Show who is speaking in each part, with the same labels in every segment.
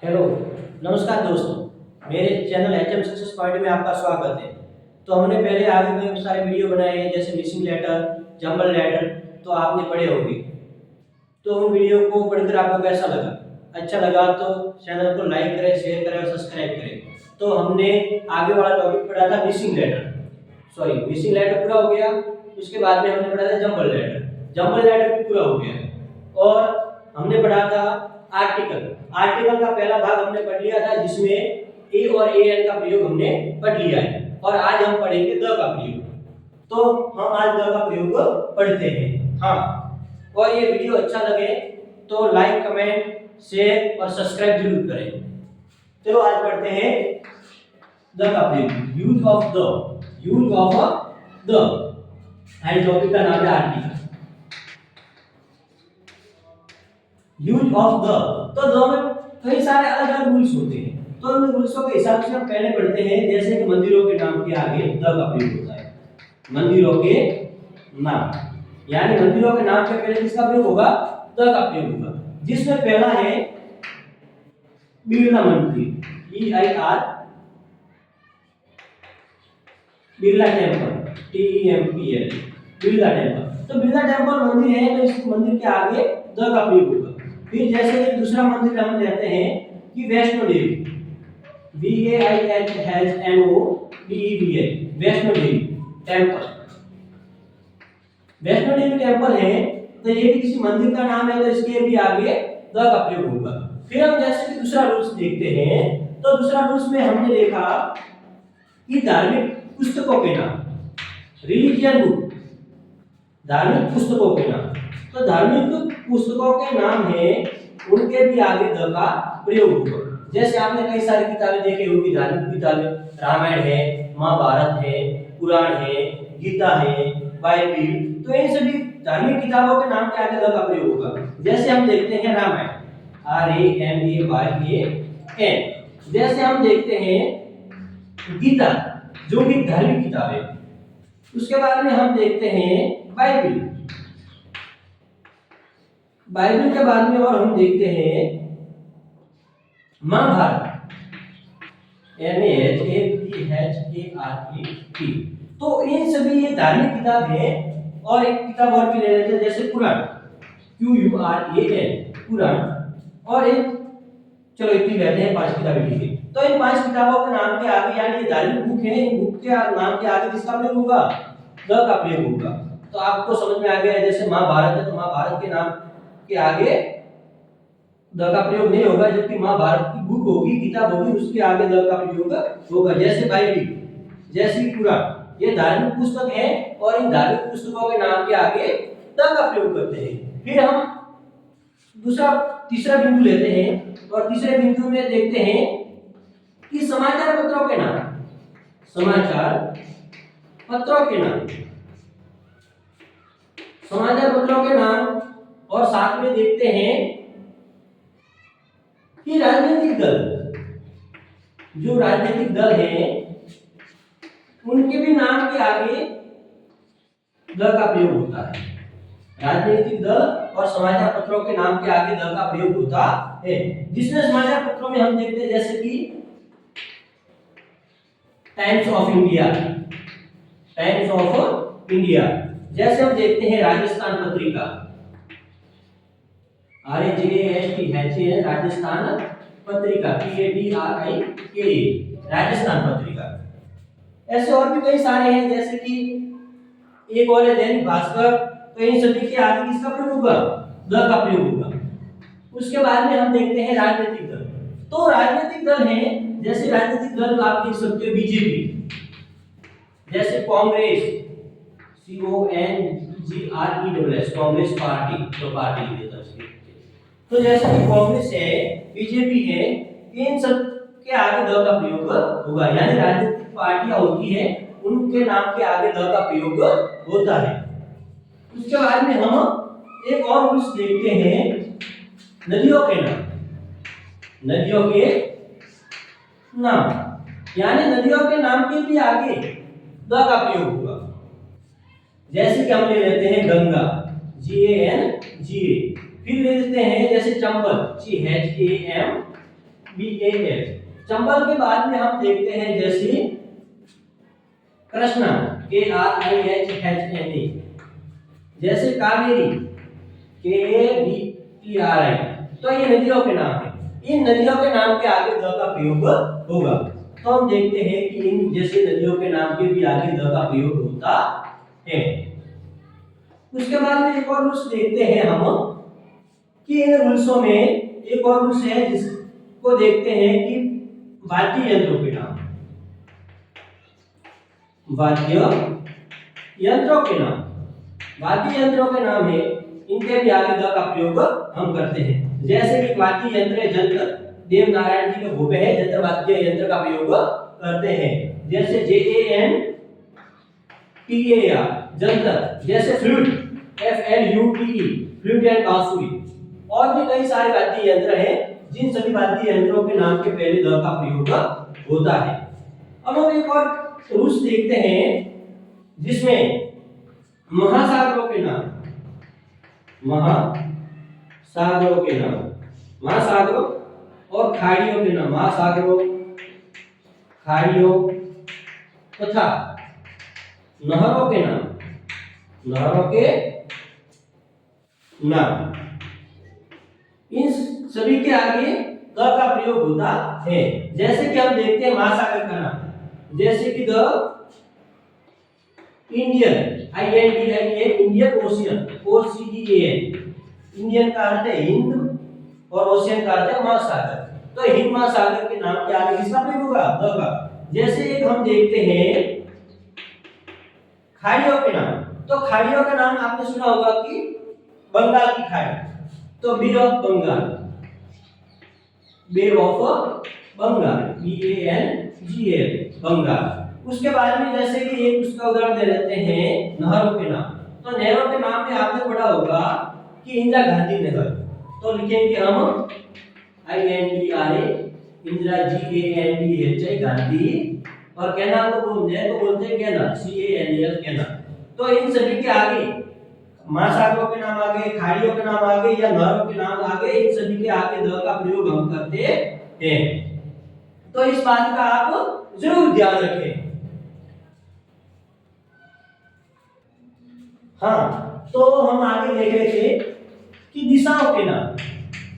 Speaker 1: Hello, नमस्कार दोस्तों। मेरे चैनल एचएम सक्सेस पॉइंट में आपका स्वागत है। तो हमने पहले आगे में बहुत सारे वीडियो बनाए हैं, जैसे मिसिंग लेटर, जंबल लेटर, तो आपने पढ़े होंगे। तो उन वीडियो को पढ़कर आपको कैसा लगा? अच्छा लगा तो चैनल को लाइक करें, शेयर करें और सब्सक्राइब करें। तो हमने आगे वाला टॉपिक पढ़ा था मिसिंग लेटर, मिसिंग लेटर पूरा हो गया। उसके बाद में हमने पढ़ा था जंबल लेटर, जंबल लेटर भी पूरा हो गया। और हमने पढ़ा था आर्टिकल, आर्टिकल का पहला भाग हमने पढ़ लिया था, जिसमें ए और ए एन का प्रयोग हमने पढ़ लिया है। और आज हम पढ़ेंगे द का प्रयोग। तो हम आज द का प्रयोग पढ़ते हैं। हाँ, और ये वीडियो अच्छा लगे तो लाइक, कमेंट, शेयर और सब्सक्राइब जरूर करें। चलो आज पढ़ते हैं द का प्रयोग। Use of the end topic का नाम है आर्टिकल। यूज ऑफ द, तो द में कई सारे अलग अलग रूल्स होते हैं। तो उन रूल्सों के हिसाब से हम पहले पढ़ते हैं, जैसे कि मंदिरों के नाम के आगे द का प्रयोग होता है। मंदिरों के नाम, यानी मंदिरों के नाम के पहले किसका प्रयोग होगा? द का प्रयोग होगा। जिसमें पहला है बिरला मंदिर, BIR, Birla temple, TEMPL, Birla temple. तो बिरला टेम्पल मंदिर है, तो इस मंदिर के आगे द का प्रयोग होगा। फिर जैसे कि दूसरा मंदिर हम लेते हैं कि Vaishno Devi, VAINODEVI, Vaishno Devi temple. Vaishno Devi temple है, तो ये भी किसी मंदिर का नाम है, तो इसके भी आगे द का प्रयोग होगा। फिर हम जैसे कि दूसरा रूल्स देखते हैं, तो दूसरा रूल्स में हमने देखा कि धार्मिक पुस्तकों के नाम, रिलीजियन बुक, धार्मिक पुस्तकों के नाम। तो धार्मिक पुस्तकों के नाम है, उनके भी आगे द का प्रयोग होगा। जैसे आपने कई सारी किताबें देखी होगी, धार्मिक किताबें, रामायण है, महाभारत है, पुराण है, गीता है, बाइबिल, तो इन सभी धार्मिक किताबों के नाम के आगे द का प्रयोग होगा। जैसे हम देखते हैं रामायण, RAMAYAN। जैसे हम देखते हैं गीता, जो भी धार्मिक किताब है। उसके बाद में हम देखते हैं बाइबिल, बाइबिल के बाद में और हम देखते हैं महाभारत, MAHABHARAT। तो ये सभी ये धार्मिक किताब है। और एक किताब और भी ले लेते हैं, जैसे पुराण, QURAN, पुराण। और एक, चलो इतनी लेते हैं, 5 किताबें ठीक है। तो इन 5 किताबों के नाम के आगे, यानी ये धार्मिक बुक है, इन बुक के नाम के आगे किसका प्रयोग होगा? द का प्रयोग होगा। तो आपको समझ में आ गया है। जैसे महाभारत है, तो महाभारत के नाम के आगे द का प्रयोग नहीं होगा, जबकि महाभारत की बुक होगी, किताब होगी, उसके आगे द का प्रयोग होगा। जैसे बाइबिल, जैसे पुराण, ये धार्मिक पुस्तक है, और इन धार्मिक पुस्तकों के नाम के आगे द का प्रयोग करते हैं। फिर हम तीसरा बिंदु लेते हैं, और तीसरे बिंदु में देखते हैं कि समाचार पत्रों के नाम, समाचार पत्रों के नाम, समाचार पत्रों के नाम। और साथ में देखते हैं कि राजनीतिक दल, जो राजनीतिक दल हैं, उनके भी नाम के आगे द का प्रयोग होता है। राजनीतिक दल और समाचार पत्रों के नाम के आगे द का प्रयोग होता है। जिसमें समाचार पत्रों में हम देखते हैं, जैसे कि times of India, times of India. जैसे हम देखते हैं राजस्थान पत्रिका, RAJASTHAN, राजस्थान पत्रिका, PATRIKA, राजस्थान पत्रिका। ऐसे और भी कई सारे हैं, जैसे कि एक और है दैनिक भास्कर। तो इन सभी के आगे किसका प्रयोग होगा? द का प्रयोग होगा। उसके बाद में हम देखते हैं राजनीतिक दल। तो राजनीतिक दल हैं, जैसे राजनीतिक दल आप देख सकते हो बीजेपी, जैसे कांग्रेस, CONGRESS, कांग्रेस पार्टी, तो पार्टी देता है। तो जैसे कि कांग्रेस है, बीजेपी है, इन सब के आगे द का प्रयोग होगा। यानी राजनीतिक पार्टियां होती है, उनके नाम के आगे द का प्रयोग होता है। उसके बाद में हम एक और रूल्स देखते हैं, नदियों के नाम, नदियों के नाम, यानी नदियों के नाम के भी आगे द का प्रयोग होगा। जैसे कि हम ले लेते हैं गंगा, GANGA। फिर ले लेते हैं जैसे चंबल, CHAMBAL। BAL। चंबल के बाद में हम देखते हैं जैसे कृष्णा KRIHHNA, जैसे कावेरी KAVERI। तो ये नदियों के नाम है। इन नदियों के नाम के आगे द का प्रयोग होगा। तो हम देखते हैं कि इन जैसे नदियों के नाम के भी आगे द का प्रयोग होता है। उसके बाद में एक और रूल्स देखते हैं हम कि इन रूल्सों में एक और रूल्स है जिसको देखते हैं कि वाद्य यंत्रों के नाम। वाद्य यंत्रों के नाम, वाद्य यंत्रों के नाम है, इनके भी आगे द का प्रयोग हम करते हैं। जैसे कि वाद्य यंत्र जंत्र, देव नारायण जी के भूपे है जंत्र वाद्य यंत्र का प्रयोग करते हैं। जैसे JANTAR जंत्र, जैसे फ्लूट FLUTE फ्लूट एंड बांसुरी। और भी कई सारे वाद्य यंत्र हैं जिन सभी वाद्य यंत्रों के नाम के पहले द का प्रयोग होता है। अब हम एक और रूल्स देखते हैं जिसमें महासागरों के नाम, महासागरों के नाम, महासागरों और खाड़ियों के नाम, महासागरों, खाड़ियों तथा नहरों के नाम, नहरों के नाम, इन सभी के आगे द का प्रयोग होता है। जैसे कि हम देखते हैं महासागर का नाम, जैसे कि the Indian Indian ocean OCEAN। Indian का अर्थ है हिंद और ओशियन का अर्थ है महासागर। तो हिंद महासागर के नाम के आगे किसका प्रयोग होगा? द का। जैसे एक हम देखते हैं खाड़ियों के नाम। तो खाड़ियों का नाम आपने सुना होगा कि बंगाल की खाड़ी, तो bay of Bengal, bay of Bengal BANGAL Bengal. उसके बाद में जैसे कि एक उसका उदाहरण दे देते हैं नहरों के नाम। तो नहरों के नाम में आपने पढ़ा होगा कि इंदिरा गांधी नहर, तो लिखेंगे हम INDRA इंदिरा GANDHI गांधी। और कैनाल को बोलते हैं कैनाल CANAL कैनाल। तो इन सभी के आगे महासागरों के नाम आगे, खाड़ियों के नाम आगे या नहरों के नाम आगे, इन सभी के आगे द का प्रयोग हम करते हैं। तो इस बात का आप जरूर ध्यान रखें। हाँ, तो हम आगे देख रहे थे कि दिशाओं के नाम,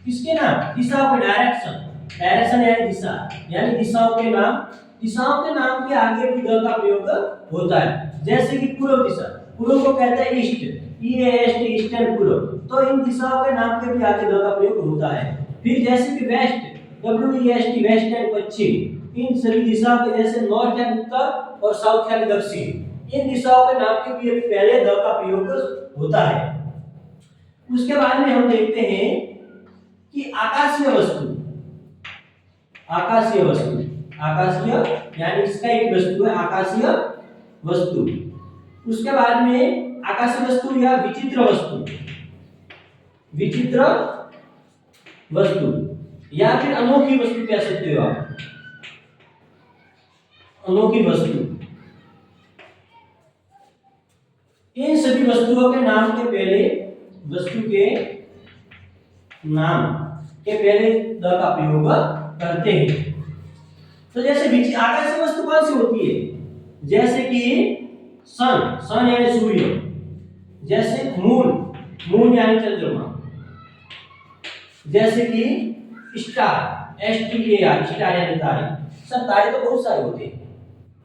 Speaker 1: किसके नाम? दिशाओं के, डायरेक्शन यानी दिशा, यानी दिशाओं के नाम। दिशाओं के नाम के आगे भी द का प्रयोग होता है। जैसे कि पूर्व दिशा, पूर्व को कहते हैं ईस्ट, EAST ईस्टर्न पूर्व। तो इन दिशाओं के नाम के भी आगे द का प्रयोग होता है। फिर जैसे कि वेस्ट, WEST वेस्ट एंड पश्चिम, इन सभी दिशाओं के जैसे नॉर्थ एंड उत्तर और साउथ एंड दक्षिण, इन दिशाओं के नाम के भी पहले द का प्रयोग होता है। उसके बाद में हम देखते हैं कि आकाशीय वस्तु, आकाशीय वस्तु, आकाशीय यानी इसका एक वस्तु है आकाशीय वस्तु। उसके बाद में आकाशीय वस्तु या विचित्र वस्तु, विचित्र वस्तु या फिर अनोखी वस्तु कह सकते हो आप, अनोखी वस्तु। इन सभी वस्तुओं के नाम के पहले, वस्तु के नाम के पहले द का प्रयोग करते हैं। तो जैसे आकाशीय वस्तु कौन सी होती है? जैसे कि सन यानी सूर्य, जैसे मून यानी चंद्रमा, जैसे कि स्टार STAR स्टार यानी तारे। सब तारे तो बहुत सारे होते हैं,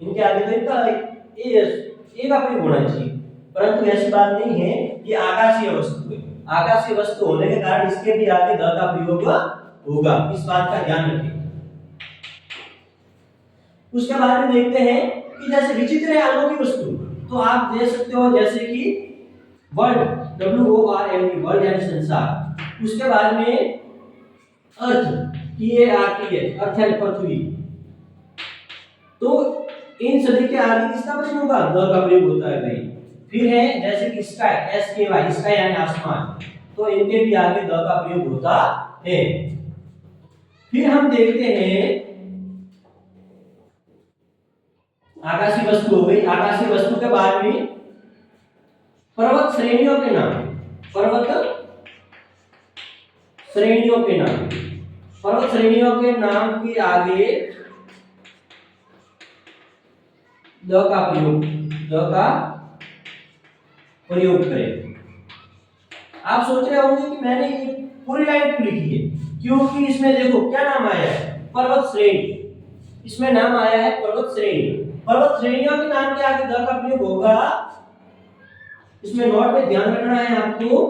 Speaker 1: इनके आगे तो इनका एक अपनी होना चाहिए, परंतु ऐसी बात नहीं है कि आकाशीय वस्तु है। आकाशीय वस्तु होने के कारण इसके भी आगे द का प्रयोग होगा, इस बात का ध्यान रखें। उसके बाद में देखते हैं कि जैसे विचित्र या अनोखी वस्तु, तो आप दे सकते हो जैसे कि वर्ल्ड WORLD वर्ल्ड यानी संसार। उसके बाद में अर्थ EARTH अर्थ यानी पृथ्वी। तो इन सभी के आगे किसका प्रयोग होगा? द का प्रयोग होता है भाई। फिर है जैसे कि स्काई SKY स्काई यानी आसमान, तो इनके भी आगे द का प्रयोग होता है। फिर हम देखते हैं आकाशीय वस्तु हो गई। आकाशीय वस्तु के बाद में पर्वत श्रेणियों के नाम, पर्वत श्रेणियों के नाम, पर्वत श्रेणियों के नाम के आगे द का प्रयोग करें। आप सोच रहे होंगे कि मैंने ये पूरी लाइन क्यों लिखी है, क्योंकि इसमें देखो क्या नाम आया है, पर्वत श्रेणी। इसमें नाम आया है पर्वत श्रेणी। पर्वत श्रेणियों के नाम के आगे द का प्रयोग होगा। इसमें नोट में ध्यान रखना है आपको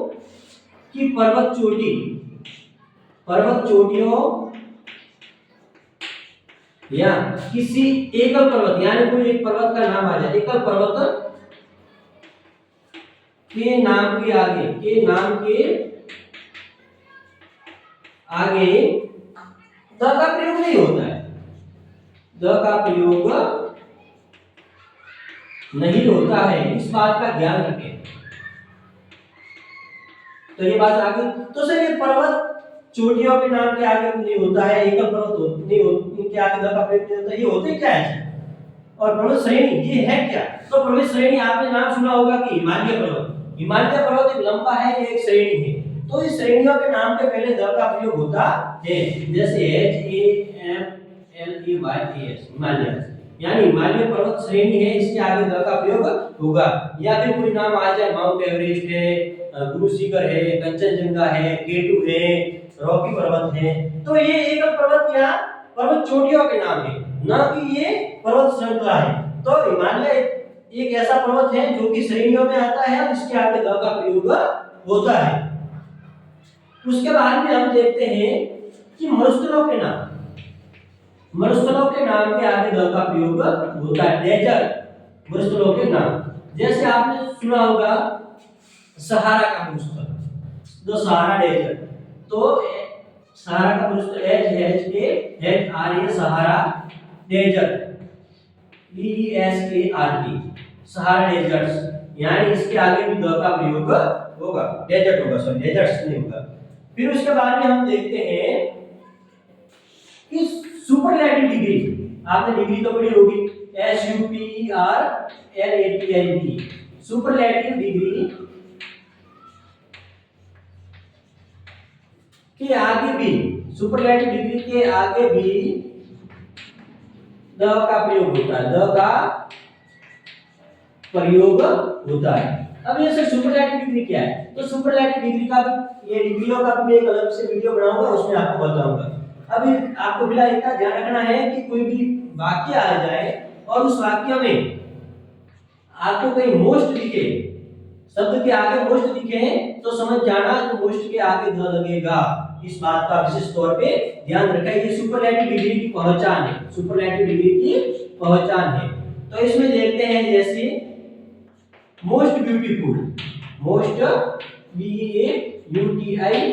Speaker 1: कि पर्वत चोटियों या किसी एकल पर्वत, यानी कोई एक पर्वत का नाम आ जाए, एकल पर्वत के नाम के आगे द का प्रयोग नहीं होता है, द का प्रयोग नहीं होता है, इस बात का ध्यान रखें। तो ये बात आगे, तो सर ये पर्वत चोटियों के नाम के आगे नहीं होता है, एकल पर्वत नहीं होती, इनके आगे द का प्रयोग नहीं होता, ये होते क्या है? और पर्वत श्रेणी ये है क्या? तो पर्वत श्रेणी आपने नाम सुना होगा कि हिमालय पर्वत। हिमालय पर्वत एक लंबा है, ये एक श्रेणी है। तो इस श्रेणियों के नाम के पहले द का प्रयोग होता है, जैसे HAMLEYAS हिमालय, यानी हिमालय पर्वत श्रेणी है, इसके आगे द का प्रयोग होगा। या फिर कोई नाम आ जाए, माउंट एवरेस्ट है, गुरु शिखर है, कंचनजंगा है, केटू है, रॉकी पर्वत है, तो ये एकल पर्वत या पर्वत चोटियों के नाम है, ना कि ये पर्वत श्रृंखला है। तो हिमालय एक ऐसा पर्वत है जो कि श्रेणियों में आता है और इसके आगे द का प्रयोग होता है। उसके बाद में हम देखते हैं कि मरुस्थलों के नाम के आगे द का प्रयोग होता है। डेजर्ट मरुस्थलों के नाम, जैसे आपने सुना होगा सहारा का मरुस्थल, द सहारा डेजर्ट। तो सहारा का मरुस्थल SHARA सहारा डेजर्ट, DESART सहारा डेजर्ट्स, यानी इसके आगे भी द का प्रयोग होगा, डेजर्ट होगा, सॉरी डेजर्ट्स नहीं होगा। फिर उसके बाद में हम देखते हैं कि सुपरलैटिव डिग्री, आपने डिग्री तो पढ़ी होगी, SUPERLATIV सुपरलैटिव डिग्री के आगे भी, सुपरलैटिव डिग्री के आगे भी द का प्रयोग होता है, द का प्रयोग होता है। अब ये सर सुपरलैटिव डिग्री क्या है? तो सुपरलैटिव डिग्री का भी, ये डिग्रियों का भी एक अलग से वीडियो बनाऊंगा, उसमें आपको बताऊंगा। अभी आपको फिलहाल इतना ध्यान रखना है कि कोई भी वाक्य आ जाए और उस वाक्य में आपको कहीं मोस्ट दिखे, शब्द के आगे मोस्ट दिखे, तो समझ जाना कि मोस्ट के आगे द लगेगा। इस बात का विशेष तौर पे ध्यान रखें, ये सुपरलैटिव डिग्री की पहचान है, सुपरलैटिव डिग्री की पहचान है। तो इसमें देखते हैं जैसे most beautiful, most BEAUTIFUL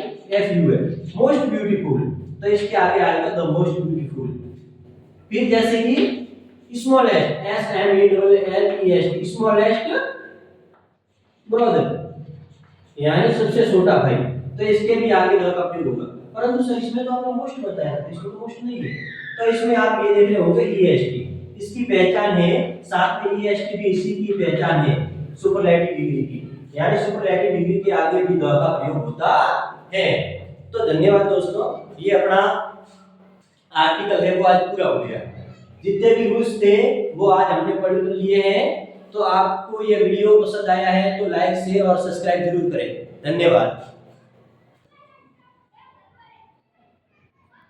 Speaker 1: most beautiful, तो इसके आगे आएगा द मोस्ट ब्यूटीफुल। फिर जैसे कि स्मॉलेस्ट, SMALLEST स्मॉलेस्ट ब्रदर, यानी सबसे छोटा भाई, तो इसके भी आगे द का प्रयोग होगा। परंतु सर इसमें तो आपने मोस्ट बताया, इसमें तो मोस्ट नहीं है, तो इसमें आप ये देख रहे होंगे EST, इसकी पहचान है, साथ में EST भी इसी की पहचान है सुपरलैटिव डिग्री की, यानी सुपरलैटिव डिग्री के आगे भी द का प्रयोग होता है। तो धन्यवाद दोस्तों, ये अपना आर्टिकल है वो आज पूरा हो गया। जितने भी रूल्स थे वो आज हमने पढ़ लिए हैं। तो आपको ये वीडियो पसंद आया है तो लाइक, शेयर और सब्सक्राइब जरूर करें। धन्यवाद।